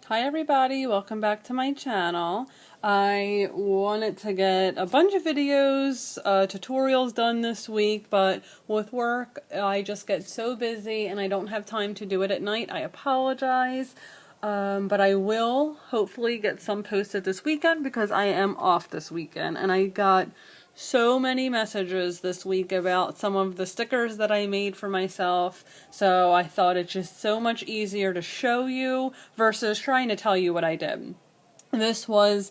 Hi everybody, welcome back to my channel. I wanted to get a bunch of videos, tutorials done this week, but with work I just get so busy and I don't have time to do it at night. I apologize, but I will hopefully get some posted this weekend because I am off this weekend, and I got so many messages this week about some of the stickers that I made for myself, so I thought it's just so much easier to show you versus trying to tell you what I did. This was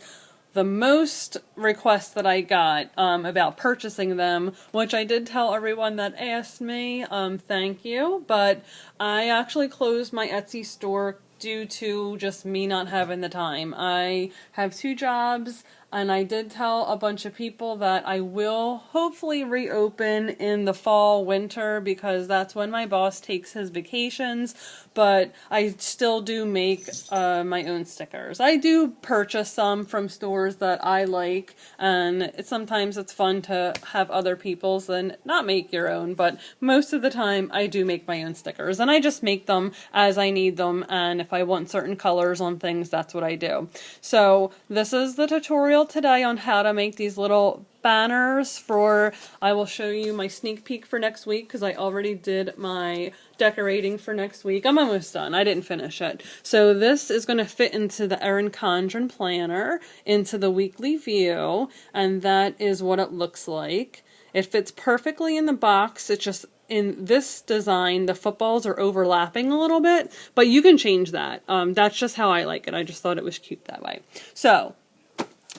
the most requests that I got about purchasing them, which I did tell everyone that asked me, thank you, but I actually closed my Etsy store due to just me not having the time. I have 2 jobs, and I did tell a bunch of people that I will hopefully reopen in the fall, winter, because that's when my boss takes his vacations, but I still do make my own stickers. I do purchase some from stores that I like, and sometimes it's fun to have other people's and not make your own, but most of the time I do make my own stickers, and I just make them as I need them, and if I want certain colors on things, that's what I do. So this is the tutorial today on how to make these little banners for, I will show you my sneak peek for next week because I already did my decorating for next week. I'm almost done. I didn't finish it. So this is going to fit into the Erin Condren planner, into the weekly view, and that is what it looks like. It fits perfectly in the box. It's just in this design, the footballs are overlapping a little bit, but you can change that. That's just how I like it. I just thought it was cute that way. So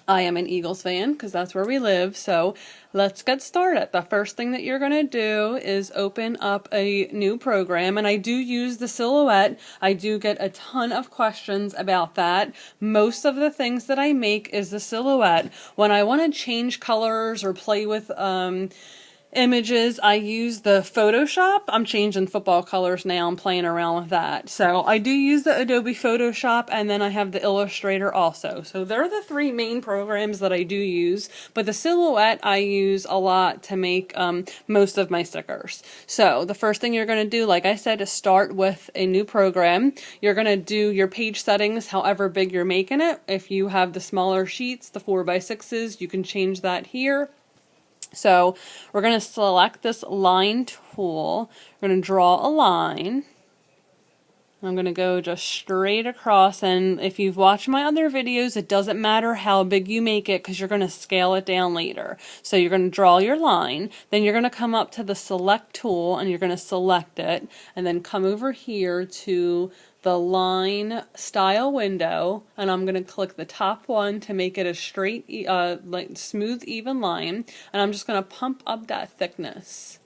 I am an Eagles fan because that's where we live, so let's get started. The first thing that you're going to do is open up a new program, and I do use the Silhouette. I do get a ton of questions about that. Most of the things that I make is the Silhouette. When I want to change colors or play with images, I use the Photoshop. I'm changing football colors now. I'm playing around with that. So I do use the Adobe Photoshop, and then I have the Illustrator also. So they're the 3 main programs that I do use, but the Silhouette I use a lot to make most of my stickers. So the first thing you're going to do, like I said, is start with a new program. You're going to do your page settings however big you're making it. If you have the smaller sheets, the 4x6s, you can change that here. So we're going to select this line tool. We're going to draw a line. I'm going to go just straight across, and if you've watched my other videos, it doesn't matter how big you make it because you're going to scale it down later. So you're going to draw your line, then you're going to come up to the select tool and you're going to select it, and then come over here to the line style window, and I'm going to click the top one to make it a straight, like smooth, even line, and I'm just going to pump up that thickness.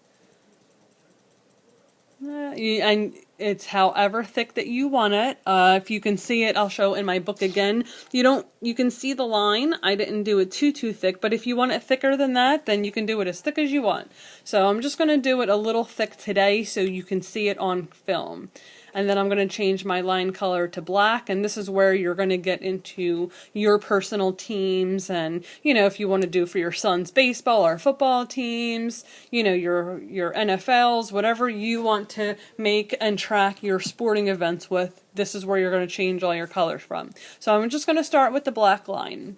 And it's however thick that you want it. If you can see it, I'll show in my book again. You can see the line. I didn't do it too thick, but if you want it thicker than that, then you can do it as thick as you want. So I'm just going to do it a little thick today so you can see it on film. And then I'm going to change my line color to black, and this is where you're going to get into your personal teams, and if you want to do for your son's baseball or football teams, your NFLs, whatever you want to make and track your sporting events with, this is where you're going to change all your colors from. So I'm just going to start with the black line.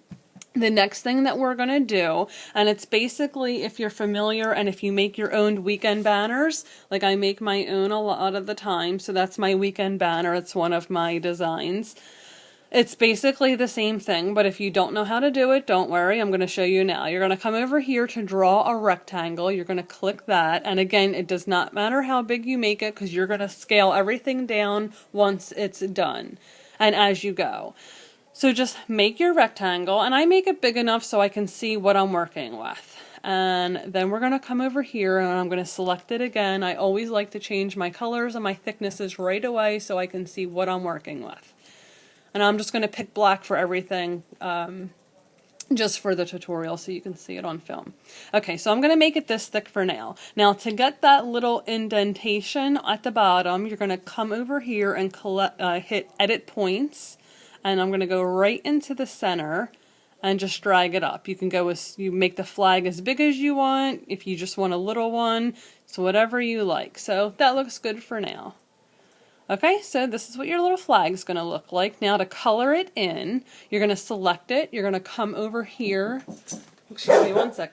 The next thing that we're going to do, and it's basically, if you're familiar and if you make your own weekend banners, like I make my own a lot of the time, so that's my weekend banner. It's one of my designs. It's basically the same thing, but if you don't know how to do it, don't worry, I'm going to show you now. You're going to come over here to draw a rectangle. You're going to click that, and again, it does not matter how big you make it because you're going to scale everything down once it's done and as you go. So just make your rectangle, and I make it big enough so I can see what I'm working with. And then we're going to come over here and I'm going to select it again. I always like to change my colors and my thicknesses right away so I can see what I'm working with. And I'm just going to pick black for everything, just for the tutorial so you can see it on film. Okay, so I'm going to make it this thick for now. Now to get that little indentation at the bottom, you're going to come over here and hit Edit Points. And I'm going to go right into the center and just drag it up. You can go you make the flag as big as you want, if you just want a little one, so whatever you like. So that looks good for now. Okay, so this is what your little flag is going to look like. Now to color it in, you're going to select it. You're going to come over here. Excuse me one second.